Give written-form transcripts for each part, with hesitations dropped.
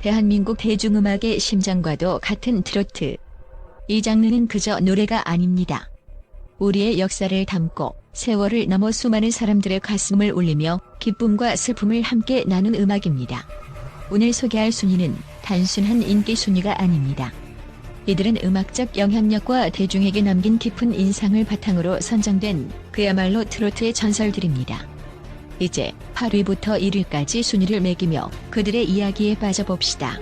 대한민국 대중음악의 심장과도 같은 트로트. 이 장르는 그저 노래가 아닙니다. 우리의 역사를 담고 세월을 넘어 수많은 사람들의 가슴을 울리며 기쁨과 슬픔을 함께 나눈 음악입니다. 오늘 소개할 순위는 단순한 인기 순위가 아닙니다. 이들은 음악적 영향력과 대중에게 남긴 깊은 인상을 바탕으로 선정된 그야말로 트로트의 전설들입니다. 이제 8위부터 1위까지 순위를 매기며 그들의 이야기에 빠져봅시다.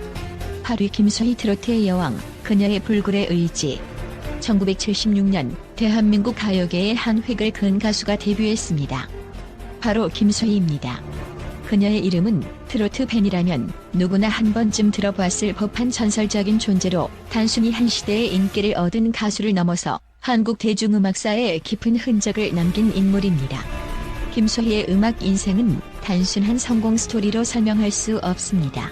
8위 김소희 트로트의 여왕, 그녀의 불굴의 의지. 1976년 대한민국 가요계의 한 획을 그은 가수가 데뷔했습니다. 바로 김소희입니다. 그녀의 이름은 트로트 팬이라면 누구나 한 번쯤 들어봤을 법한 전설적인 존재로 단순히 한 시대의 인기를 얻은 가수를 넘어서 한국 대중음악사에 깊은 흔적을 남긴 인물입니다. 김소희의 음악 인생은 단순한 성공 스토리로 설명할 수 없습니다.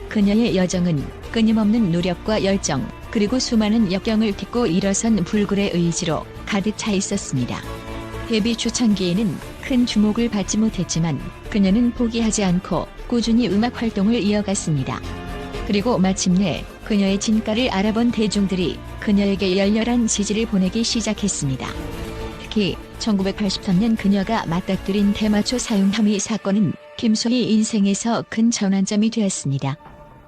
그녀의 여정은 끊임없는 노력과 열정, 그리고 수많은 역경을 딛고 일어선 불굴의 의지로 가득 차 있었습니다. 데뷔 초창기에는 큰 주목을 받지 못했지만 그녀는 포기하지 않고 꾸준히 음악 활동을 이어갔습니다. 그리고 마침내 그녀의 진가를 알아본 대중들이 그녀에게 열렬한 지지를 보내기 시작했습니다. 특히 1983년 그녀가 맞닥뜨린 대마초 사용 혐의 사건은 김소희 인생에서 큰 전환점이 되었습니다.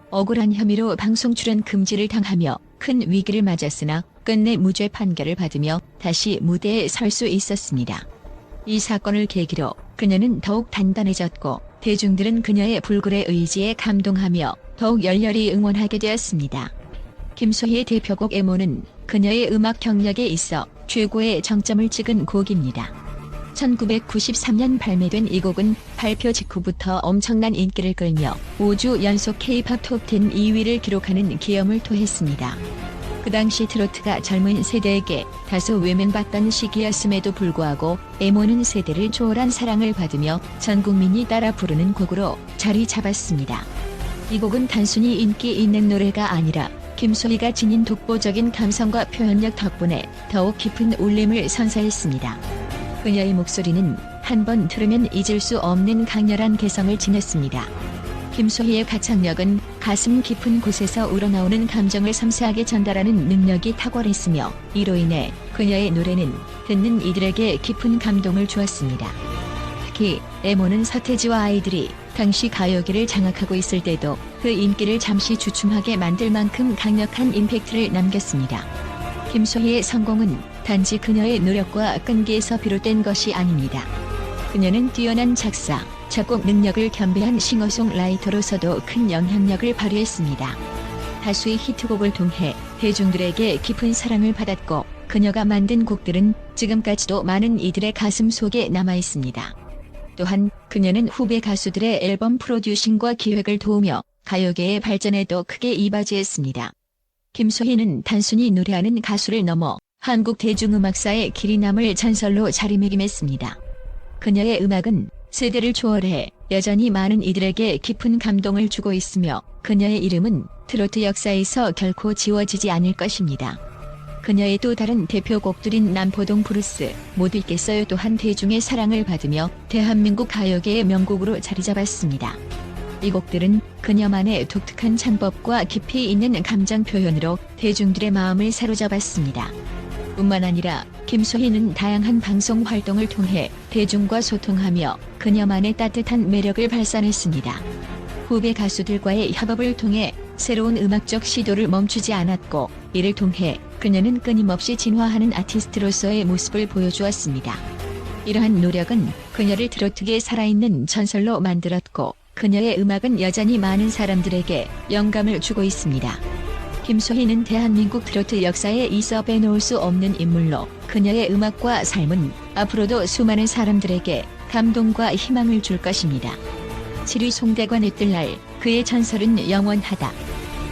억울한 혐의로 방송 출연 금지를 당하며 큰 위기를 맞았으나 끝내 무죄 판결을 받으며 다시 무대에 설 수 있었습니다. 이 사건을 계기로 그녀는 더욱 단단해졌고 대중들은 그녀의 불굴의 의지에 감동하며 더욱 열렬히 응원하게 되었습니다. 김소희의 대표곡 애모는 그녀의 음악 경력에 있어 최고의 정점을 찍은 곡입니다. 1993년 발매된 이 곡은 발표 직후부터 엄청난 인기를 끌며 5주 연속 K-팝 톱10 2위를 기록하는 기염을 토했습니다. 그 당시 트로트가 젊은 세대에게 다소 외면받던 시기였음에도 불구하고 애모는 세대를 초월한 사랑을 받으며 전 국민이 따라 부르는 곡으로 자리 잡았습니다. 이 곡은 단순히 인기 있는 노래가 아니라 김소희가 지닌 독보적인 감성과 표현력 덕분에 더욱 깊은 울림을 선사했습니다. 그녀의 목소리는 한 번 들으면 잊을 수 없는 강렬한 개성을 지녔습니다. 김소희의 가창력은 가슴 깊은 곳에서 우러나오는 감정을 섬세하게 전달하는 능력이 탁월했으며 이로 인해 그녀의 노래는 듣는 이들에게 깊은 감동을 주었습니다. 특히 애모는 서태지와 아이들이 당시 가요계를 장악하고 있을 때도 그 인기를 잠시 주춤하게 만들 만큼 강력한 임팩트를 남겼습니다. 김소희의 성공은 단지 그녀의 노력과 끈기에서 비롯된 것이 아닙니다. 그녀는 뛰어난 작사, 작곡 능력을 겸비한 싱어송라이터로서도 큰 영향력을 발휘했습니다. 다수의 히트곡을 통해 대중들에게 깊은 사랑을 받았고 그녀가 만든 곡들은 지금까지도 많은 이들의 가슴 속에 남아있습니다. 또한 그녀는 후배 가수들의 앨범 프로듀싱과 기획을 도우며 가요계의 발전에도 크게 이바지했습니다. 김소희는 단순히 노래하는 가수를 넘어 한국 대중음악사의 길이 남을 전설로 자리매김했습니다. 그녀의 음악은 세대를 초월해 여전히 많은 이들에게 깊은 감동을 주고 있으며 그녀의 이름은 트로트 역사에서 결코 지워지지 않을 것입니다. 그녀의 또 다른 대표곡들인 남포동 브루스, 못 잊겠어요 또한 대중의 사랑을 받으며 대한민국 가요계의 명곡으로 자리잡았습니다. 이 곡들은 그녀만의 독특한 창법과 깊이 있는 감정 표현으로 대중들의 마음을 사로잡았습니다. 뿐만 아니라 김소희는 다양한 방송 활동을 통해 대중과 소통하며 그녀만의 따뜻한 매력을 발산했습니다. 후배 가수들과의 협업을 통해 새로운 음악적 시도를 멈추지 않았고 이를 통해 그녀는 끊임없이 진화하는 아티스트로서의 모습을 보여주었습니다. 이러한 노력은 그녀를 트로트계의 살아있는 전설로 만들었고 그녀의 음악은 여전히 많은 사람들에게 영감을 주고 있습니다. 김소희는 대한민국 트로트 역사에 있어 빼놓을 수 없는 인물로 그녀의 음악과 삶은 앞으로도 수많은 사람들에게 감동과 희망을 줄 것입니다. 7위 송대관의 뜰날, 그의 전설은 영원하다.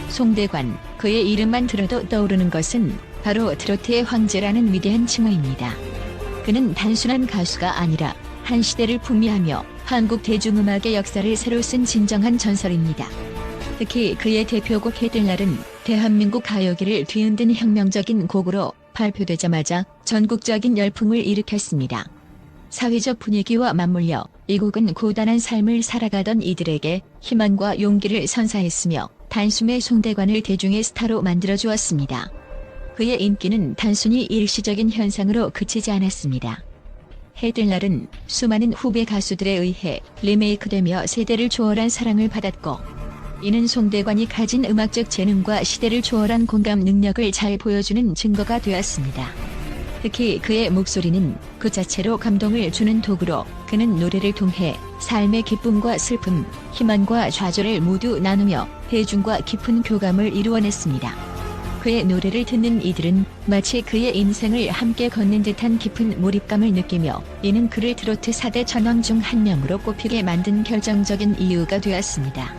송대관, 그의 이름만 들어도 떠오르는 것은 바로 트로트의 황제라는 위대한 칭호입니다. 그는 단순한 가수가 아니라 한 시대를 풍미하며 한국 대중음악의 역사를 새로 쓴 진정한 전설입니다. 특히 그의 대표곡 해뜰날은 대한민국 가요계를 뒤흔든 혁명적인 곡으로 발표되자마자 전국적인 열풍을 일으켰습니다. 사회적 분위기와 맞물려 이 곡은 고단한 삶을 살아가던 이들에게 희망과 용기를 선사했으며 단숨에 송대관을 대중의 스타로 만들어주었습니다. 그의 인기는 단순히 일시적인 현상으로 그치지 않았습니다. 해뜰날은 수많은 후배 가수들에 의해 리메이크되며 세대를 초월한 사랑을 받았고, 이는 송대관이 가진 음악적 재능과 시대를 초월한 공감 능력을 잘 보여주는 증거가 되었습니다. 특히 그의 목소리는 그 자체로 감동을 주는 도구로 그는 노래를 통해 삶의 기쁨과 슬픔, 희망과 좌절을 모두 나누며 대중과 깊은 교감을 이루어냈습니다. 그의 노래를 듣는 이들은 마치 그의 인생을 함께 걷는 듯한 깊은 몰입감을 느끼며, 이는 그를 트로트 4대 천왕 중 한 명으로 꼽히게 만든 결정적인 이유가 되었습니다.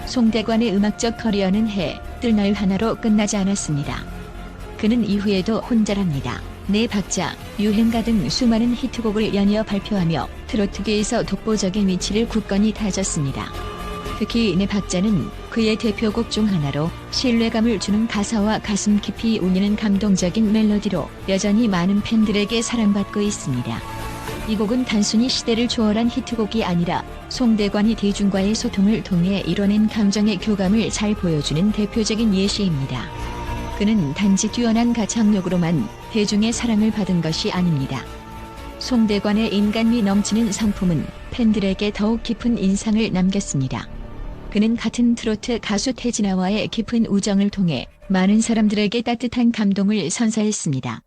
송대관의 음악적 커리어는 해뜰날 하나로 끝나지 않았습니다. 그는 이후에도 혼자랍니다, 네 박자, 유행가 등 수많은 히트곡을 연이어 발표하며 트로트계에서 독보적인 위치를 굳건히 다졌습니다. 특히 네 박자는 그의 대표곡 중 하나로 신뢰감을 주는 가사와 가슴 깊이 울리는 감동적인 멜로디로 여전히 많은 팬들에게 사랑받고 있습니다. 이 곡은 단순히 시대를 초월한 히트곡이 아니라 송대관이 대중과의 소통을 통해 이뤄낸 감정의 교감을 잘 보여주는 대표적인 예시입니다. 그는 단지 뛰어난 가창력으로만 대중의 사랑을 받은 것이 아닙니다. 송대관의 인간미 넘치는 성품은 팬들에게 더욱 깊은 인상을 남겼습니다. 그는 같은 트로트 가수 태진아와의 깊은 우정을 통해 많은 사람들에게 따뜻한 감동을 선사했습니다.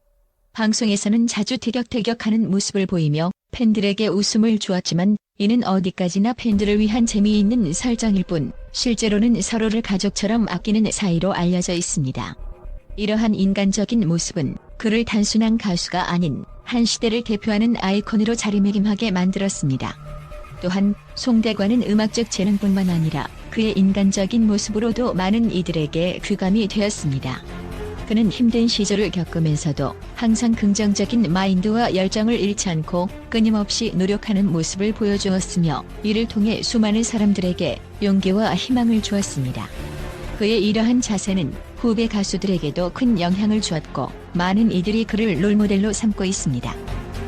방송에서는 자주 티격태격하는 모습을 보이며 팬들에게 웃음을 주었지만, 이는 어디까지나 팬들을 위한 재미있는 설정일 뿐 실제로는 서로를 가족처럼 아끼는 사이로 알려져 있습니다. 이러한 인간적인 모습은 그를 단순한 가수가 아닌 한 시대를 대표하는 아이콘으로 자리매김하게 만들었습니다. 또한 송대관은 음악적 재능뿐만 아니라 그의 인간적인 모습으로도 많은 이들에게 귀감이 되었습니다. 그는 힘든 시절을 겪으면서도 항상 긍정적인 마인드와 열정을 잃지 않고 끊임없이 노력하는 모습을 보여주었으며, 이를 통해 수많은 사람들에게 용기와 희망을 주었습니다. 그의 이러한 자세는 후배 가수들에게도 큰 영향을 주었고, 많은 이들이 그를 롤모델로 삼고 있습니다.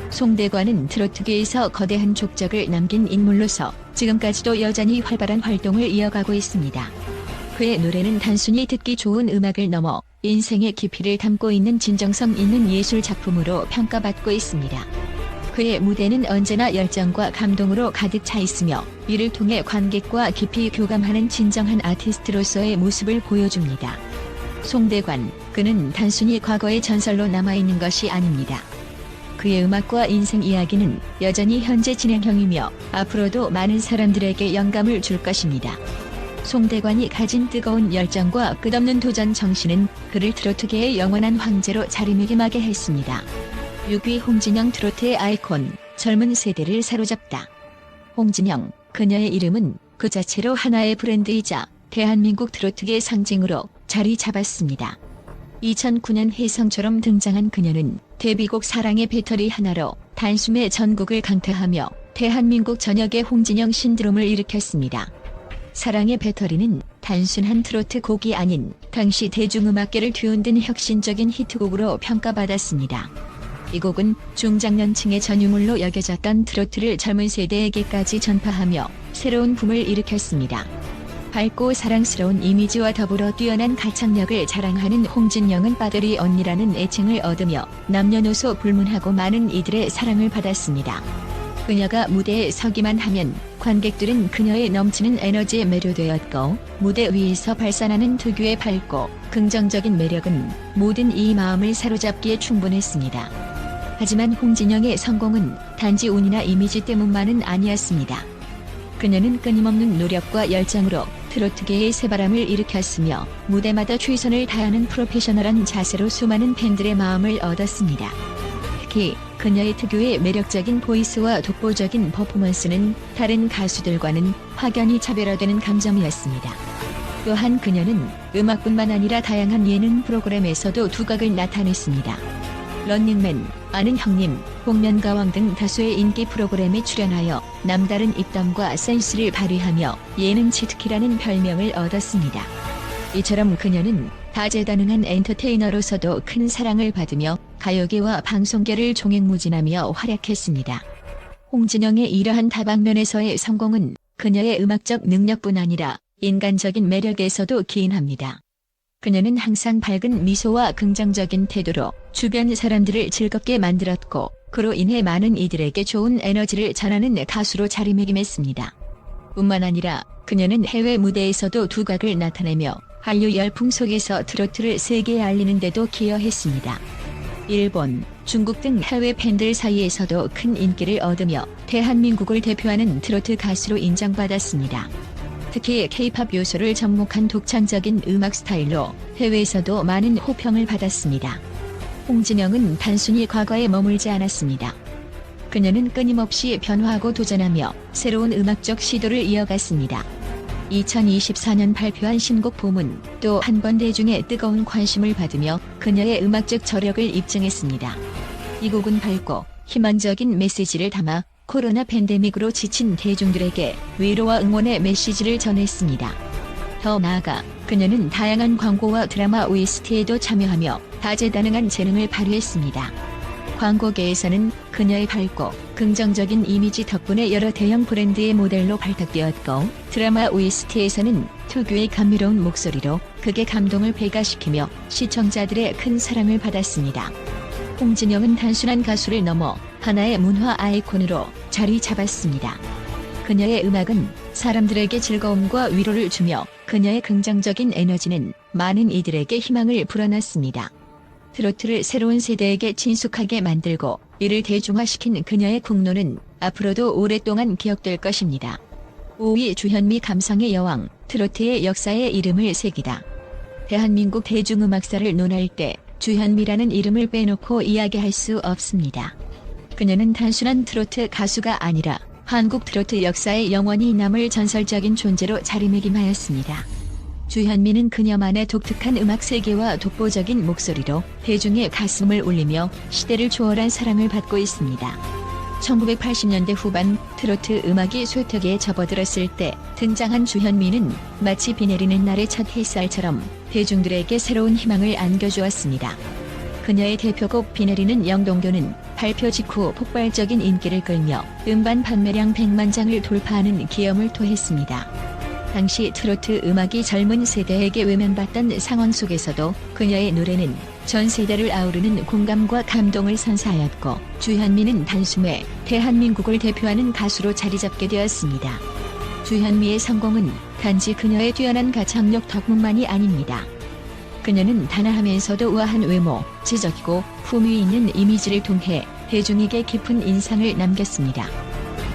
송대관은 트로트계에서 거대한 족적을 남긴 인물로서 지금까지도 여전히 활발한 활동을 이어가고 있습니다. 그의 노래는 단순히 듣기 좋은 음악을 넘어 인생의 깊이를 담고 있는 진정성 있는 예술 작품으로 평가받고 있습니다. 그의 무대는 언제나 열정과 감동으로 가득 차 있으며, 이를 통해 관객과 깊이 교감하는 진정한 아티스트로서의 모습을 보여줍니다. 송대관, 그는 단순히 과거의 전설로 남아있는 것이 아닙니다. 그의 음악과 인생 이야기는 여전히 현재 진행형이며 앞으로도 많은 사람들에게 영감을 줄 것입니다. 송대관이 가진 뜨거운 열정과 끝없는 도전 정신은 그를 트로트계의 영원한 황제로 자리매김하게 했습니다. 6위 홍진영 트로트의 아이콘, 젊은 세대를 사로잡다. 홍진영, 그녀의 이름은 그 자체로 하나의 브랜드이자 대한민국 트로트계의 상징으로 자리 잡았습니다. 2009년 혜성처럼 등장한 그녀는 데뷔곡 사랑의 배터리 하나로 단숨에 전국을 강타하며 대한민국 전역에 홍진영 신드롬을 일으켰습니다. 사랑의 배터리는 단순한 트로트 곡이 아닌 당시 대중음악계를 뒤흔든 혁신적인 히트곡으로 평가받았습니다. 이 곡은 중장년층의 전유물로 여겨졌던 트로트를 젊은 세대에게까지 전파하며 새로운 붐을 일으켰습니다. 밝고 사랑스러운 이미지와 더불어 뛰어난 가창력을 자랑하는 홍진영은 빠들이 언니라는 애칭을 얻으며 남녀노소 불문하고 많은 이들의 사랑을 받았습니다. 그녀가 무대에 서기만 하면 관객들은 그녀의 넘치는 에너지에 매료되었고, 무대 위에서 발산하는 특유의 밝고 긍정적인 매력은 모든 이 마음을 사로잡기에 충분했습니다. 하지만 홍진영의 성공은 단지 운이나 이미지 때문만은 아니었습니다. 그녀는 끊임없는 노력과 열정으로 트로트계의 새바람을 일으켰으며, 무대마다 최선을 다하는 프로페셔널한 자세로 수많은 팬들의 마음을 얻었습니다. 특히 그녀의 특유의 매력적인 보이스와 독보적인 퍼포먼스는 다른 가수들과는 확연히 차별화되는 강점이었습니다. 또한 그녀는 음악뿐만 아니라 다양한 예능 프로그램에서도 두각을 나타냈습니다. 런닝맨, 아는 형님, 복면가왕 등 다수의 인기 프로그램에 출연하여 남다른 입담과 센스를 발휘하며 예능 치트키라는 별명을 얻었습니다. 이처럼 그녀는 다재다능한 엔터테이너로서도 큰 사랑을 받으며 가요계와 방송계를 종횡무진하며 활약했습니다. 홍진영의 이러한 다방면에서의 성공은 그녀의 음악적 능력뿐 아니라 인간적인 매력에서도 기인합니다. 그녀는 항상 밝은 미소와 긍정적인 태도로 주변 사람들을 즐겁게 만들었고 그로 인해 많은 이들에게 좋은 에너지를 전하는 가수로 자리매김했습니다. 뿐만 아니라 그녀는 해외 무대에서도 두각을 나타내며 한류 열풍 속에서 트로트를 세계에 알리는 데도 기여했습니다. 일본, 중국 등 해외 팬들 사이에서도 큰 인기를 얻으며 대한민국을 대표하는 트로트 가수로 인정받았습니다. 특히 K-팝 요소를 접목한 독창적인 음악 스타일로 해외에서도 많은 호평을 받았습니다. 홍진영은 단순히 과거에 머물지 않았습니다. 그녀는 끊임없이 변화하고 도전하며 새로운 음악적 시도를 이어갔습니다. 2024년 발표한 신곡 봄은 또 한 번 대중의 뜨거운 관심을 받으며 그녀의 음악적 저력을 입증했습니다. 이 곡은 밝고 희망적인 메시지를 담아 코로나 팬데믹으로 지친 대중들에게 위로와 응원의 메시지를 전했습니다. 더 나아가 그녀는 다양한 광고와 드라마 OST에도 참여하며 다재다능한 재능을 발휘했습니다. 광고계에서는 그녀의 밝고 긍정적인 이미지 덕분에 여러 대형 브랜드의 모델로 발탁되었고 드라마 OST에서는 특유의 감미로운 목소리로 극의 감동을 배가시키며 시청자들의 큰 사랑을 받았습니다. 홍진영은 단순한 가수를 넘어 하나의 문화 아이콘으로 자리 잡았습니다. 그녀의 음악은 사람들에게 즐거움과 위로를 주며 그녀의 긍정적인 에너지는 많은 이들에게 희망을 불어넣습니다. 트로트를 새로운 세대에게 친숙하게 만들고 이를 대중화시킨 그녀의 공로는 앞으로도 오랫동안 기억될 것입니다. 5위 주현미 감성의 여왕, 트로트의 역사에 이름을 새기다. 대한민국 대중음악사를 논할 때 주현미라는 이름을 빼놓고 이야기할 수 없습니다. 그녀는 단순한 트로트 가수가 아니라 한국 트로트 역사에 영원히 남을 전설적인 존재로 자리매김하였습니다. 주현미는 그녀만의 독특한 음악 세계와 독보적인 목소리로 대중의 가슴을 울리며 시대를 초월한 사랑을 받고 있습니다. 1980년대 후반 트로트 음악이 쇠퇴기에 접어들었을 때 등장한 주현미는 마치 비 내리는 날의 첫 햇살처럼 대중들에게 새로운 희망을 안겨주었습니다. 그녀의 대표곡 비 내리는 영동교는 발표 직후 폭발적인 인기를 끌며 음반 판매량 100만 장을 돌파하는 기염을 토했습니다. 당시 트로트 음악이 젊은 세대에게 외면받던 상황 속에서도 그녀의 노래는 전 세대를 아우르는 공감과 감동을 선사하였고 주현미는 단숨에 대한민국을 대표하는 가수로 자리잡게 되었습니다. 주현미의 성공은 단지 그녀의 뛰어난 가창력 덕분만이 아닙니다. 그녀는 단아하면서도 우아한 외모, 지적이고 품위 있는 이미지를 통해 대중에게 깊은 인상을 남겼습니다.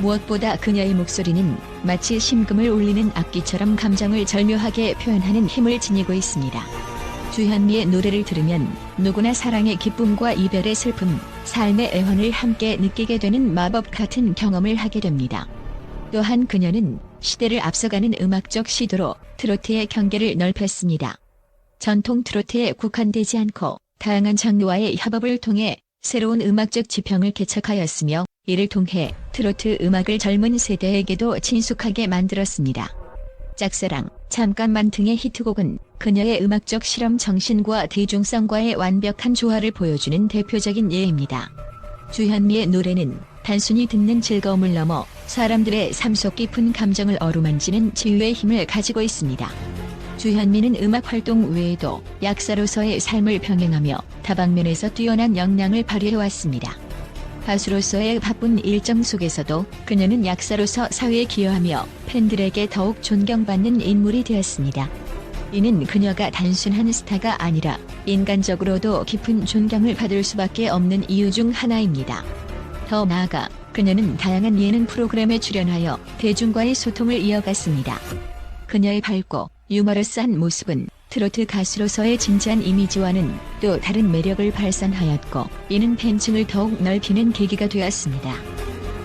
무엇보다 그녀의 목소리는 마치 심금을 울리는 악기처럼 감정을 절묘하게 표현하는 힘을 지니고 있습니다. 주현미의 노래를 들으면 누구나 사랑의 기쁨과 이별의 슬픔, 삶의 애환을 함께 느끼게 되는 마법 같은 경험을 하게 됩니다. 또한 그녀는 시대를 앞서가는 음악적 시도로 트로트의 경계를 넓혔습니다. 전통 트로트에 국한되지 않고 다양한 장르와의 협업을 통해 새로운 음악적 지평을 개척하였으며 이를 통해 트로트 음악을 젊은 세대에게도 친숙하게 만들었습니다. 짝사랑, 잠깐만 등의 히트곡은 그녀의 음악적 실험 정신과 대중성과의 완벽한 조화를 보여주는 대표적인 예입니다. 주현미의 노래는 단순히 듣는 즐거움을 넘어 사람들의 삶 속 깊은 감정을 어루만지는 치유의 힘을 가지고 있습니다. 주현미는 음악 활동 외에도 약사로서의 삶을 병행하며 다방면에서 뛰어난 역량을 발휘해왔습니다. 가수로서의 바쁜 일정 속에서도 그녀는 약사로서 사회에 기여하며 팬들에게 더욱 존경받는 인물이 되었습니다. 이는 그녀가 단순한 스타가 아니라 인간적으로도 깊은 존경을 받을 수밖에 없는 이유 중 하나입니다. 더 나아가 그녀는 다양한 예능 프로그램에 출연하여 대중과의 소통을 이어갔습니다. 그녀의 밝고 유머러스한 모습은 트로트 가수로서의 진지한 이미지와는 또 다른 매력을 발산하였고 이는 팬층을 더욱 넓히는 계기가 되었습니다.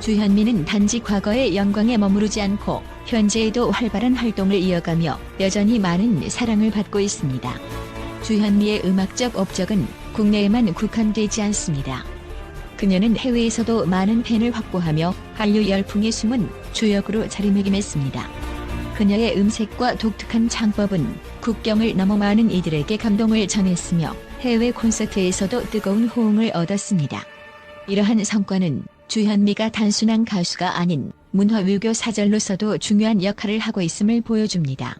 주현미는 단지 과거의 영광에 머무르지 않고 현재에도 활발한 활동을 이어가며 여전히 많은 사랑을 받고 있습니다. 주현미의 음악적 업적은 국내에만 국한되지 않습니다. 그녀는 해외에서도 많은 팬을 확보하며 한류 열풍의 숨은 주역으로 자리매김했습니다. 그녀의 음색과 독특한 창법은 국경을 넘어 많은 이들에게 감동을 전했으며 해외 콘서트에서도 뜨거운 호응을 얻었습니다. 이러한 성과는 주현미가 단순한 가수가 아닌 문화외교 사절로서도 중요한 역할을 하고 있음을 보여줍니다.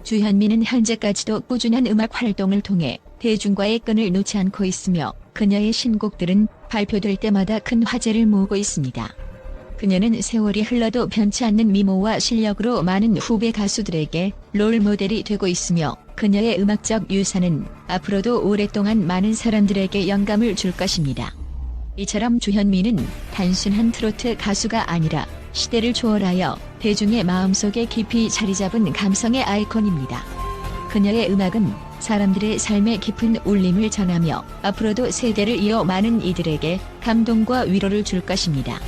주현미는 현재까지도 꾸준한 음악 활동을 통해 대중과의 끈을 놓지 않고 있으며 그녀의 신곡들은 발표될 때마다 큰 화제를 모으고 있습니다. 그녀는 세월이 흘러도 변치 않는 미모와 실력으로 많은 후배 가수들에게 롤모델이 되고 있으며 그녀의 음악적 유산은 앞으로도 오랫동안 많은 사람들에게 영감을 줄 것입니다. 이처럼 주현미는 단순한 트로트 가수가 아니라 시대를 초월하여 대중의 마음속에 깊이 자리잡은 감성의 아이콘입니다. 그녀의 음악은 사람들의 삶에 깊은 울림을 전하며 앞으로도 세대를 이어 많은 이들에게 감동과 위로를 줄 것입니다.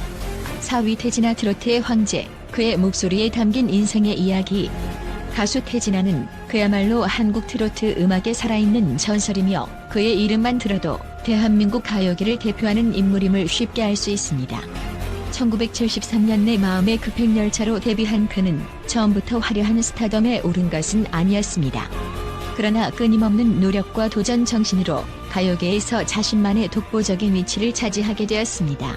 4위 태진아 트로트의 황제, 그의 목소리에 담긴 인생의 이야기. 가수 태진아는 그야말로 한국 트로트 음악에 살아있는 전설이며 그의 이름만 들어도 대한민국 가요계를 대표하는 인물임을 쉽게 알 수 있습니다. 1973년 내 마음의 급행열차로 데뷔한 그는 처음부터 화려한 스타덤에 오른 것은 아니었습니다. 그러나 끊임없는 노력과 도전 정신으로 가요계에서 자신만의 독보적인 위치를 차지하게 되었습니다.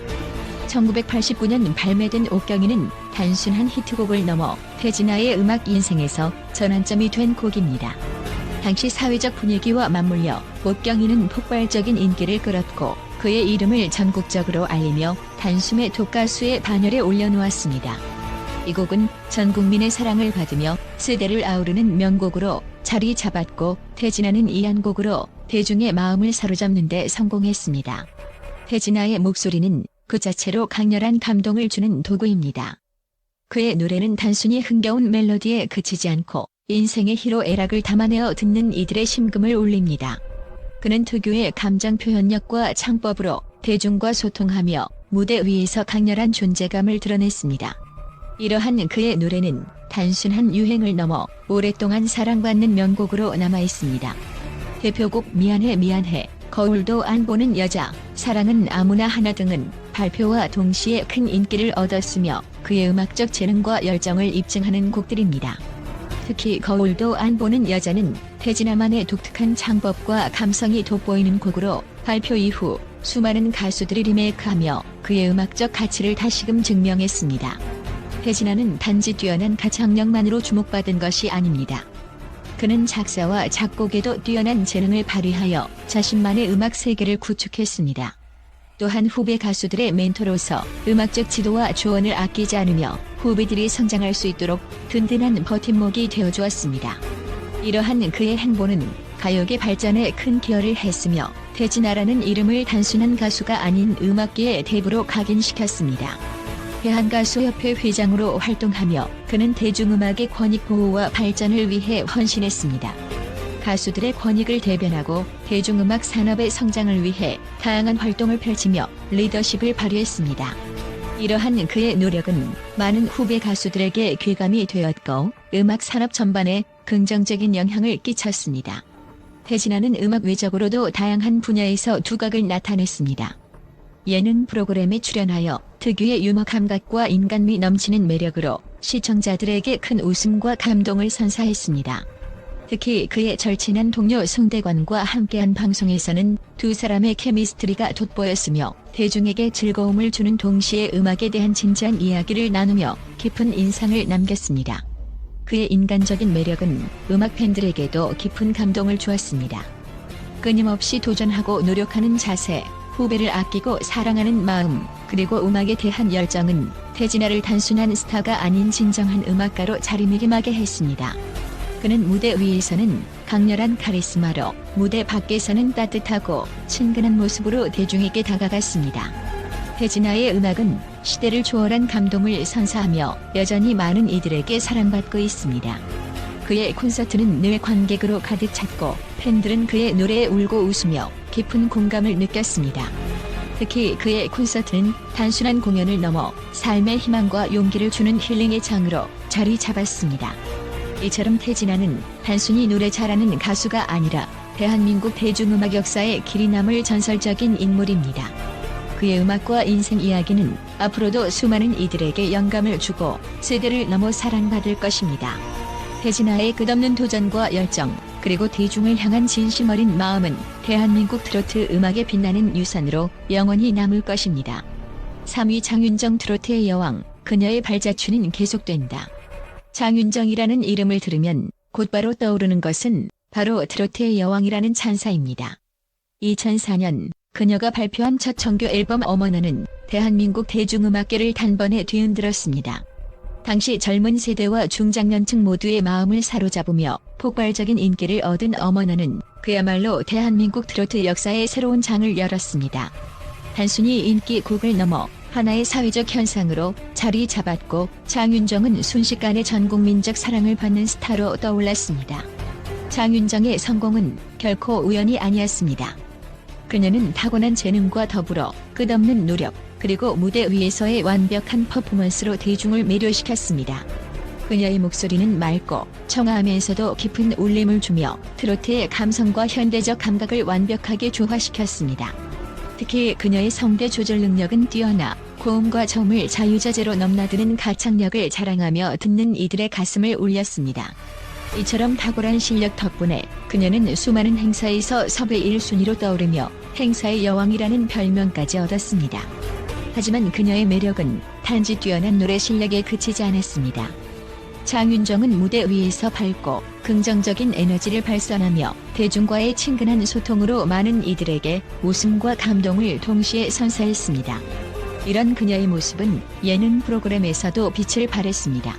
1989년 발매된 옥경이는 단순한 히트곡을 넘어 태진아의 음악 인생에서 전환점이 된 곡입니다. 당시 사회적 분위기와 맞물려 옥경이는 폭발적인 인기를 끌었고 그의 이름을 전국적으로 알리며 단숨에 톱가수의 반열에 올려놓았습니다. 이 곡은 전 국민의 사랑을 받으며 세대를 아우르는 명곡으로 자리 잡았고 태진아는 이 한 곡으로 대중의 마음을 사로잡는 데 성공했습니다. 태진아의 목소리는 그 자체로 강렬한 감동을 주는 도구입니다. 그의 노래는 단순히 흥겨운 멜로디에 그치지 않고 인생의 희로애락을 담아내어 듣는 이들의 심금을 울립니다. 그는 특유의 감정 표현력과 창법으로 대중과 소통하며 무대 위에서 강렬한 존재감을 드러냈습니다. 이러한 그의 노래는 단순한 유행을 넘어 오랫동안 사랑받는 명곡으로 남아있습니다. 대표곡 미안해 미안해, 거울도 안 보는 여자, 사랑은 아무나 하나 등은 발표와 동시에 큰 인기를 얻었으며 그의 음악적 재능과 열정을 입증하는 곡들입니다. 특히 거울도 안 보는 여자는 태진아만의 독특한 창법과 감성이 돋보이는 곡으로 발표 이후 수많은 가수들이 리메이크하며 그의 음악적 가치를 다시금 증명했습니다. 태진아는 단지 뛰어난 가창력만으로 주목받은 것이 아닙니다. 그는 작사와 작곡에도 뛰어난 재능을 발휘하여 자신만의 음악 세계를 구축했습니다. 또한 후배 가수들의 멘토로서 음악적 지도와 조언을 아끼지 않으며 후배들이 성장할 수 있도록 든든한 버팀목이 되어주었습니다. 이러한 그의 행보는 가요계 발전에 큰 기여를 했으며 태진아라는 이름을 단순한 가수가 아닌 음악계의 대부로 각인시켰습니다. 대한가수협회 회장으로 활동하며 그는 대중음악의 권익 보호와 발전을 위해 헌신했습니다. 가수들의 권익을 대변하고 대중음악 산업의 성장을 위해 다양한 활동을 펼치며 리더십을 발휘했습니다. 이러한 그의 노력은 많은 후배 가수들에게 귀감이 되었고 음악 산업 전반에 긍정적인 영향을 끼쳤습니다. 태진아는 음악 외적으로도 다양한 분야에서 두각을 나타냈습니다. 예능 프로그램에 출연하여 특유의 유머 감각과 인간미 넘치는 매력으로 시청자들에게 큰 웃음과 감동을 선사했습니다. 특히 그의 절친한 동료 송대관과 함께한 방송에서는 두 사람의 케미스트리가 돋보였으며 대중에게 즐거움을 주는 동시에 음악에 대한 진지한 이야기를 나누며 깊은 인상을 남겼습니다. 그의 인간적인 매력은 음악 팬들에게도 깊은 감동을 주었습니다. 끊임없이 도전하고 노력하는 자세, 후배를 아끼고 사랑하는 마음, 그리고 음악에 대한 열정은 태진아를 단순한 스타가 아닌 진정한 음악가로 자리매김하게 했습니다. 그는 무대 위에서는 강렬한 카리스마로 무대 밖에서는 따뜻하고 친근한 모습으로 대중에게 다가갔습니다. 태진아의 음악은 시대를 초월한 감동을 선사하며 여전히 많은 이들에게 사랑받고 있습니다. 그의 콘서트는 늘 관객으로 가득 찼고 팬들은 그의 노래에 울고 웃으며 깊은 공감을 느꼈습니다. 특히 그의 콘서트는 단순한 공연을 넘어 삶의 희망과 용기를 주는 힐링의 장으로 자리 잡았습니다. 이처럼 태진아는 단순히 노래 잘하는 가수가 아니라 대한민국 대중음악 역사에 길이 남을 전설적인 인물입니다. 그의 음악과 인생 이야기는 앞으로도 수많은 이들에게 영감을 주고 세대를 넘어 사랑받을 것입니다. 태진아의 끝없는 도전과 열정, 그리고 대중을 향한 진심 어린 마음은 대한민국 트로트 음악에 빛나는 유산으로 영원히 남을 것입니다. 3위 장윤정 트로트의 여왕, 그녀의 발자취는 계속된다. 장윤정이라는 이름을 들으면 곧바로 떠오르는 것은 바로 트로트의 여왕이라는 찬사입니다. 2004년 그녀가 발표한 첫 정규 앨범 어머나는 대한민국 대중음악계를 단번에 뒤흔들었습니다. 당시 젊은 세대와 중장년층 모두의 마음을 사로잡으며 폭발적인 인기를 얻은 어머나는 그야말로 대한민국 트로트 역사의 새로운 장을 열었습니다. 단순히 인기곡을 넘어 하나의 사회적 현상으로 자리 잡았고 장윤정은 순식간에 전 국민적 사랑을 받는 스타로 떠올랐습니다. 장윤정의 성공은 결코 우연이 아니었습니다. 그녀는 타고난 재능과 더불어 끝없는 노력, 그리고 무대 위에서의 완벽한 퍼포먼스로 대중을 매료시켰습니다. 그녀의 목소리는 맑고 청아하면서도 깊은 울림을 주며 트로트의 감성과 현대적 감각을 완벽하게 조화시켰습니다. 특히 그녀의 성대 조절 능력은 뛰어나 고음과 저음을 자유자재로 넘나드는 가창력을 자랑하며 듣는 이들의 가슴을 울렸습니다. 이처럼 탁월한 실력 덕분에 그녀는 수많은 행사에서 섭외 1순위로 떠오르며 행사의 여왕이라는 별명까지 얻었습니다. 하지만 그녀의 매력은 단지 뛰어난 노래 실력에 그치지 않았습니다. 장윤정은 무대 위에서 밝고 긍정적인 에너지를 발산하며 대중과의 친근한 소통으로 많은 이들에게 웃음과 감동을 동시에 선사했습니다. 이런 그녀의 모습은 예능 프로그램에서도 빛을 발했습니다.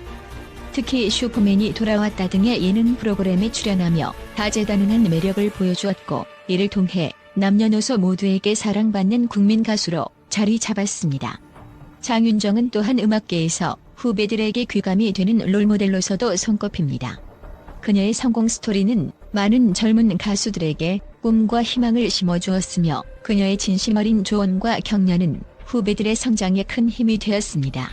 특히 슈퍼맨이 돌아왔다 등의 예능 프로그램에 출연하며 다재다능한 매력을 보여주었고 이를 통해 남녀노소 모두에게 사랑받는 국민 가수로 자리 잡았습니다. 장윤정은 또한 음악계에서 후배들에게 귀감이 되는 롤모델로서도 손꼽힙니다. 그녀의 성공 스토리는 많은 젊은 가수들에게 꿈과 희망을 심어주었으며 그녀의 진심 어린 조언과 격려는 후배들의 성장에 큰 힘이 되었습니다.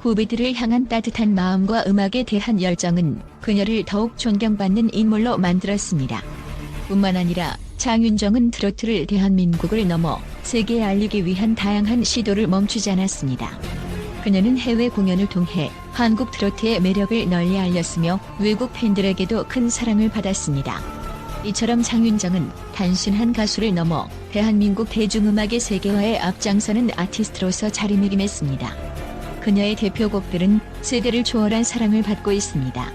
후배들을 향한 따뜻한 마음과 음악에 대한 열정은 그녀를 더욱 존경받는 인물로 만들었습니다. 뿐만 아니라 장윤정은 트로트를 대한민국을 넘어 세계에 알리기 위한 다양한 시도를 멈추지 않았습니다. 그녀는 해외 공연을 통해 한국 트로트의 매력을 널리 알렸으며 외국 팬들에게도 큰 사랑을 받았습니다. 이처럼 장윤정은 단순한 가수를 넘어 대한민국 대중음악의 세계화에 앞장서는 아티스트로서 자리매김했습니다. 그녀의 대표곡들은 세대를 초월한 사랑을 받고 있습니다.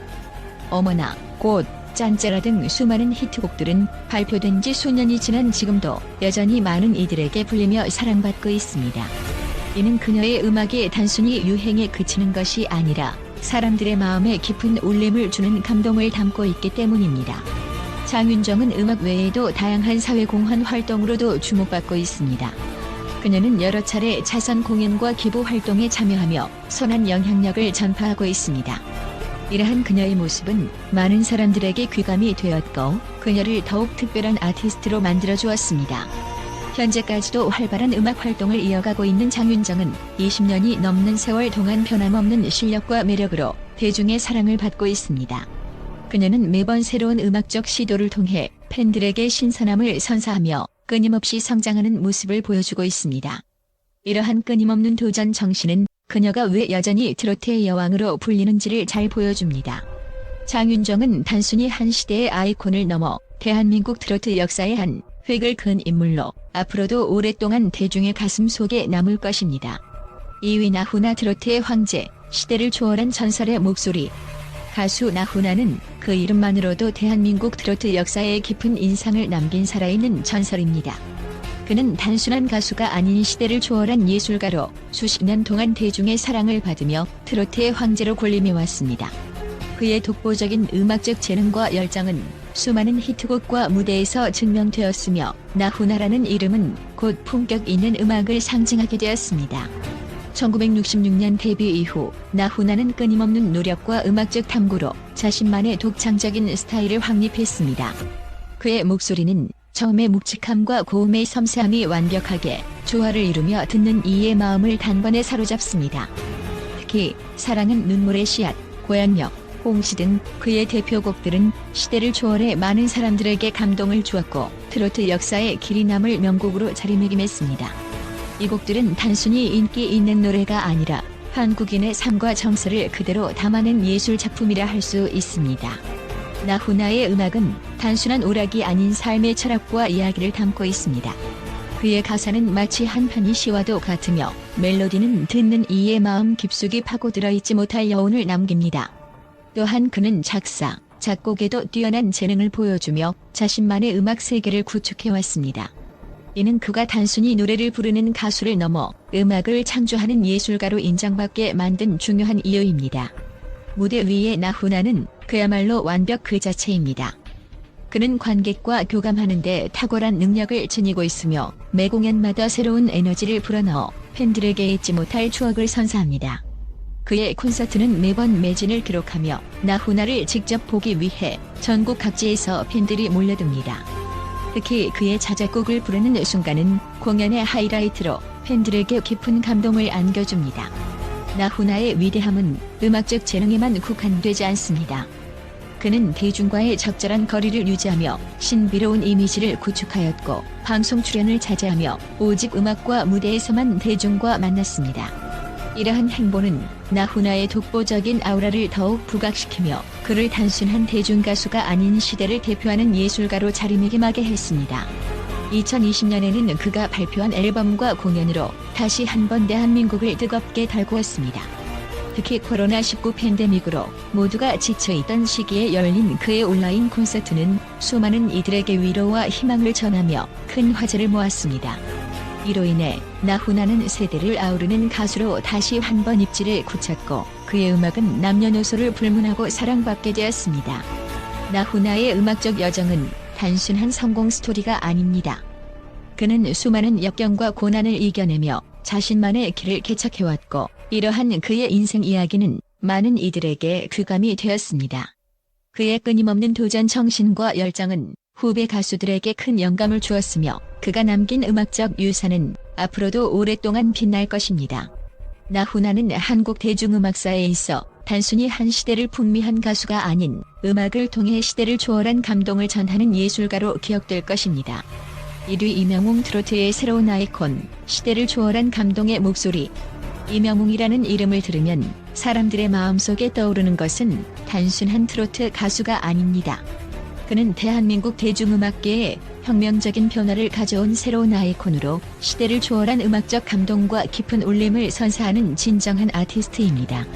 어머나, 꽃, 짠짜라 등 수많은 히트곡들은 발표된 지 수년이 지난 지금도 여전히 많은 이들에게 불리며 사랑받고 있습니다. 이는 그녀의 음악이 단순히 유행에 그치는 것이 아니라 사람들의 마음에 깊은 울림을 주는 감동을 담고 있기 때문입니다. 장윤정은 음악 외에도 다양한 사회공헌 활동으로도 주목받고 있습니다. 그녀는 여러 차례 자선 공연과 기부 활동에 참여하며 선한 영향력을 전파하고 있습니다. 이러한 그녀의 모습은 많은 사람들에게 귀감이 되었고 그녀를 더욱 특별한 아티스트로 만들어주었습니다. 현재까지도 활발한 음악 활동을 이어가고 있는 장윤정은 20년이 넘는 세월 동안 변함없는 실력과 매력으로 대중의 사랑을 받고 있습니다. 그녀는 매번 새로운 음악적 시도를 통해 팬들에게 신선함을 선사하며 끊임없이 성장하는 모습을 보여주고 있습니다. 이러한 끊임없는 도전 정신은 그녀가 왜 여전히 트로트의 여왕으로 불리는지를 잘 보여줍니다. 장윤정은 단순히 한 시대의 아이콘을 넘어 대한민국 트로트 역사의 한 획을 그은 인물로 앞으로도 오랫동안 대중의 가슴 속에 남을 것입니다. 2위 나훈아 트로트의 황제, 시대를 초월한 전설의 목소리. 가수 나훈아는 그 이름만으로도 대한민국 트로트 역사에 깊은 인상을 남긴 살아있는 전설입니다. 그는 단순한 가수가 아닌 시대를 초월한 예술가로 수십 년 동안 대중의 사랑을 받으며 트로트의 황제로 군림해왔습니다. 그의 독보적인 음악적 재능과 열정은 수많은 히트곡과 무대에서 증명되었으며 나훈아라는 이름은 곧 품격 있는 음악을 상징하게 되었습니다. 1966년 데뷔 이후 나훈아는 끊임없는 노력과 음악적 탐구로 자신만의 독창적인 스타일을 확립했습니다. 그의 목소리는 저음의 묵직함과 고음의 섬세함이 완벽하게 조화를 이루며 듣는 이의 마음을 단번에 사로잡습니다. 특히 사랑은 눈물의 씨앗, 고향역, 홍시 등 그의 대표곡들은 시대를 초월해 많은 사람들에게 감동을 주었고 트로트 역사에 길이 남을 명곡으로 자리매김했습니다. 이 곡들은 단순히 인기 있는 노래가 아니라 한국인의 삶과 정서를 그대로 담아낸 예술 작품이라 할 수 있습니다. 나훈아의 음악은 단순한 오락이 아닌 삶의 철학과 이야기를 담고 있습니다. 그의 가사는 마치 한편의 시와도 같으며 멜로디는 듣는 이의 마음 깊숙이 파고들어 잊지 못할 여운을 남깁니다. 또한 그는 작사, 작곡에도 뛰어난 재능을 보여주며 자신만의 음악 세계를 구축해왔습니다. 이는 그가 단순히 노래를 부르는 가수를 넘어 음악을 창조하는 예술가로 인정받게 만든 중요한 이유입니다. 무대 위의 나훈아는 그야말로 완벽 그 자체입니다. 그는 관객과 교감하는 데 탁월한 능력을 지니고 있으며 매 공연마다 새로운 에너지를 불어넣어 팬들에게 잊지 못할 추억을 선사합니다. 그의 콘서트는 매번 매진을 기록하며 나훈아를 직접 보기 위해 전국 각지에서 팬들이 몰려듭니다. 특히 그의 자작곡을 부르는 순간은 공연의 하이라이트로 팬들에게 깊은 감동을 안겨줍니다. 나훈아의 위대함은 음악적 재능에만 국한되지 않습니다. 그는 대중과의 적절한 거리를 유지하며 신비로운 이미지를 구축하였고 방송 출연을 자제하며 오직 음악과 무대에서만 대중과 만났습니다. 이러한 행보는 나훈아의 독보적인 아우라를 더욱 부각시키며 그를 단순한 대중가수가 아닌 시대를 대표하는 예술가로 자리매김하게 했습니다. 2020년에는 그가 발표한 앨범과 공연으로 다시 한번 대한민국을 뜨겁게 달구었습니다. 특히 코로나19 팬데믹으로 모두가 지쳐있던 시기에 열린 그의 온라인 콘서트는 수많은 이들에게 위로와 희망을 전하며 큰 화제를 모았습니다. 이로 인해 나훈아는 세대를 아우르는 가수로 다시 한번 입지를 굳혔고 그의 음악은 남녀노소를 불문하고 사랑받게 되었습니다. 나훈아의 음악적 여정은 단순한 성공 스토리가 아닙니다. 그는 수많은 역경과 고난을 이겨내며 자신만의 길을 개척해왔고 이러한 그의 인생 이야기는 많은 이들에게 귀감이 되었습니다. 그의 끊임없는 도전 정신과 열정은 후배 가수들에게 큰 영감을 주었으며 그가 남긴 음악적 유산은 앞으로도 오랫동안 빛날 것입니다. 나훈아는 한국 대중음악사에 있어 단순히 한 시대를 풍미한 가수가 아닌 음악을 통해 시대를 초월한 감동을 전하는 예술가로 기억될 것입니다. 1위 이명웅 트로트의 새로운 아이콘, 시대를 초월한 감동의 목소리. 이명웅이라는 이름을 들으면 사람들의 마음속에 떠오르는 것은 단순한 트로트 가수가 아닙니다. 그는 대한민국 대중음악계에 혁명적인 변화를 가져온 새로운 아이콘으로 시대를 초월한 음악적 감동과 깊은 울림을 선사하는 진정한 아티스트입니다.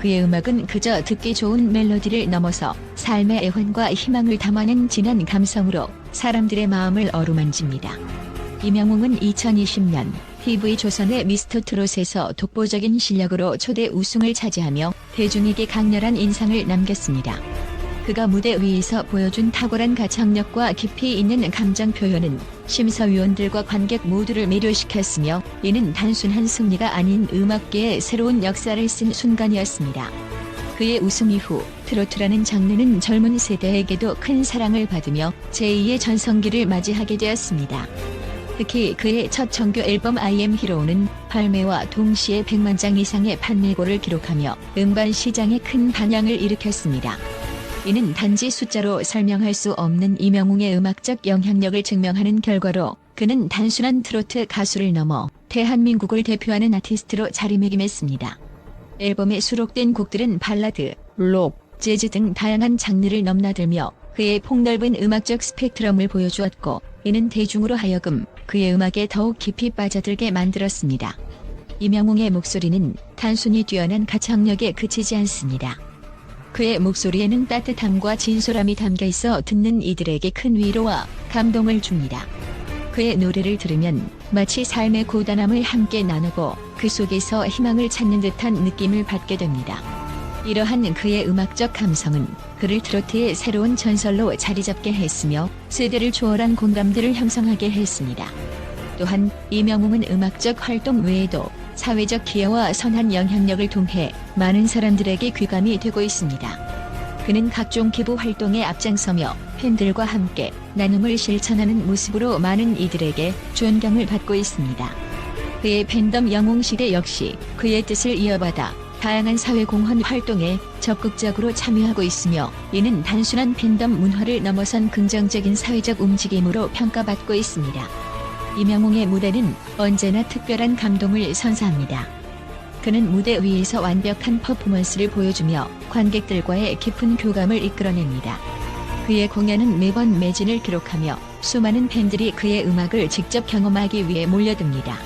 그의 음악은 그저 듣기 좋은 멜로디를 넘어서 삶의 애환과 희망을 담아낸 진한 감성으로 사람들의 마음을 어루만집니다. 이명웅은 2020년 TV조선의 미스터트롯에서 독보적인 실력으로 초대 우승을 차지하며 대중에게 강렬한 인상을 남겼습니다. 그가 무대 위에서 보여준 탁월한 가창력과 깊이 있는 감정 표현은 심사위원들과 관객 모두를 매료시켰으며 이는 단순한 승리가 아닌 음악계의 새로운 역사를 쓴 순간이었습니다. 그의 우승 이후 트로트라는 장르는 젊은 세대에게도 큰 사랑을 받으며 제2의 전성기를 맞이하게 되었습니다. 특히 그의 첫 정규 앨범 I Am Hero는 발매와 동시에 100만 장 이상의 판매고를 기록하며 음반 시장에 큰 반향을 일으켰습니다. 이는 단지 숫자로 설명할 수 없는 이명웅의 음악적 영향력을 증명하는 결과로 그는 단순한 트로트 가수를 넘어 대한민국을 대표하는 아티스트로 자리매김했습니다. 앨범에 수록된 곡들은 발라드, 록, 재즈 등 다양한 장르를 넘나들며 그의 폭넓은 음악적 스펙트럼을 보여주었고 이는 대중으로 하여금 그의 음악에 더욱 깊이 빠져들게 만들었습니다. 이명웅의 목소리는 단순히 뛰어난 가창력에 그치지 않습니다. 그의 목소리에는 따뜻함과 진솔함이 담겨 있어 듣는 이들에게 큰 위로와 감동을 줍니다. 그의 노래를 들으면 마치 삶의 고단함을 함께 나누고 그 속에서 희망을 찾는 듯한 느낌을 받게 됩니다. 이러한 그의 음악적 감성은 그를 트로트의 새로운 전설로 자리잡게 했으며 세대를 초월한 공감대를 형성하게 했습니다. 또한 이명웅은 음악적 활동 외에도 사회적 기여와 선한 영향력을 통해 많은 사람들에게 귀감이 되고 있습니다. 그는 각종 기부 활동에 앞장서며 팬들과 함께 나눔을 실천하는 모습으로 많은 이들에게 존경을 받고 있습니다. 그의 팬덤 영웅시대 역시 그의 뜻을 이어받아 다양한 사회공헌 활동에 적극적으로 참여하고 있으며 이는 단순한 팬덤 문화를 넘어선 긍정적인 사회적 움직임으로 평가받고 있습니다. 이명웅의 무대는 언제나 특별한 감동을 선사합니다. 그는 무대 위에서 완벽한 퍼포먼스를 보여주며 관객들과의 깊은 교감을 이끌어냅니다. 그의 공연은 매번 매진을 기록하며 수많은 팬들이 그의 음악을 직접 경험하기 위해 몰려듭니다.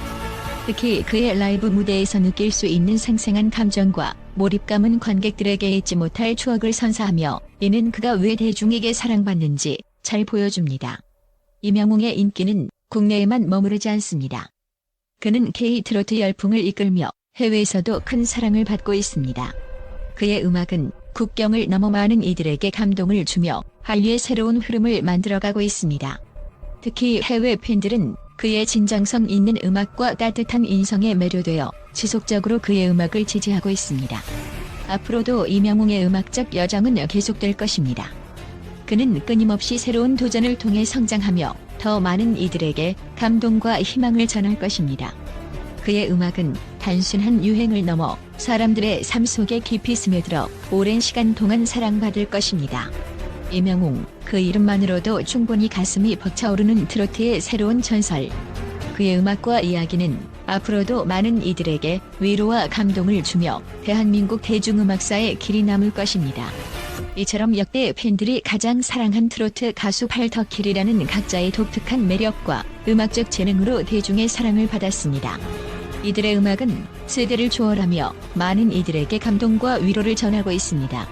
특히 그의 라이브 무대에서 느낄 수 있는 생생한 감정과 몰입감은 관객들에게 잊지 못할 추억을 선사하며 이는 그가 왜 대중에게 사랑받는지 잘 보여줍니다. 임영웅의 인기는 국내에만 머무르지 않습니다. 그는 K-트로트 열풍을 이끌며 해외에서도 큰 사랑을 받고 있습니다. 그의 음악은 국경을 넘어 많은 이들에게 감동을 주며 한류의 새로운 흐름을 만들어가고 있습니다. 특히 해외 팬들은 그의 진정성 있는 음악과 따뜻한 인성에 매료되어 지속적으로 그의 음악을 지지하고 있습니다. 앞으로도 임영웅의 음악적 여정은 계속될 것입니다. 그는 끊임없이 새로운 도전을 통해 성장하며 더 많은 이들에게 감동과 희망을 전할 것입니다. 그의 음악은 단순한 유행을 넘어 사람들의 삶 속에 깊이 스며들어 오랜 시간 동안 사랑받을 것입니다. 임영웅, 그 이름만으로도 충분히 가슴이 벅차오르는 트로트의 새로운 전설. 그의 음악과 이야기는 앞으로도 많은 이들에게 위로와 감동을 주며 대한민국 대중음악사에 길이 남을 것입니다. 이처럼 역대 팬들이 가장 사랑한 트로트 가수 팔터킬이라는 각자의 독특한 매력과 음악적 재능으로 대중의 사랑을 받았습니다. 이들의 음악은 세대를 초월하며 많은 이들에게 감동과 위로를 전하고 있습니다.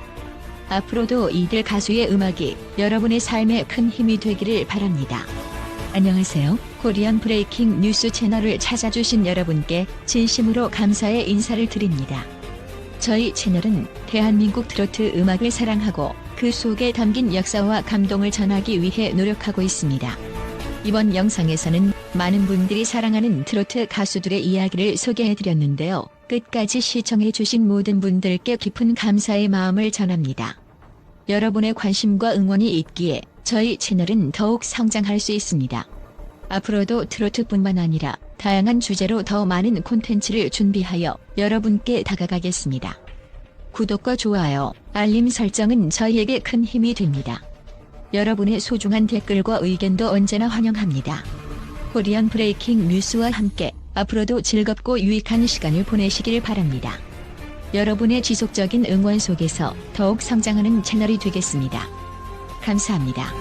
앞으로도 이들 가수의 음악이 여러분의 삶에 큰 힘이 되기를 바랍니다. 안녕하세요. 코리안 브레이킹 뉴스 채널을 찾아주신 여러분께 진심으로 감사의 인사를 드립니다. 저희 채널은 대한민국 트로트 음악을 사랑하고 그 속에 담긴 역사와 감동을 전하기 위해 노력하고 있습니다. 이번 영상에서는 많은 분들이 사랑하는 트로트 가수들의 이야기를 소개해드렸는데요. 끝까지 시청해주신 모든 분들께 깊은 감사의 마음을 전합니다. 여러분의 관심과 응원이 있기에 저희 채널은 더욱 성장할 수 있습니다. 앞으로도 트로트뿐만 아니라 다양한 주제로 더 많은 콘텐츠를 준비하여 여러분께 다가가겠습니다. 구독과 좋아요, 알림 설정은 저희에게 큰 힘이 됩니다. 여러분의 소중한 댓글과 의견도 언제나 환영합니다. 코리안 브레이킹 뉴스와 함께 앞으로도 즐겁고 유익한 시간을 보내시길 바랍니다. 여러분의 지속적인 응원 속에서 더욱 성장하는 채널이 되겠습니다. 감사합니다.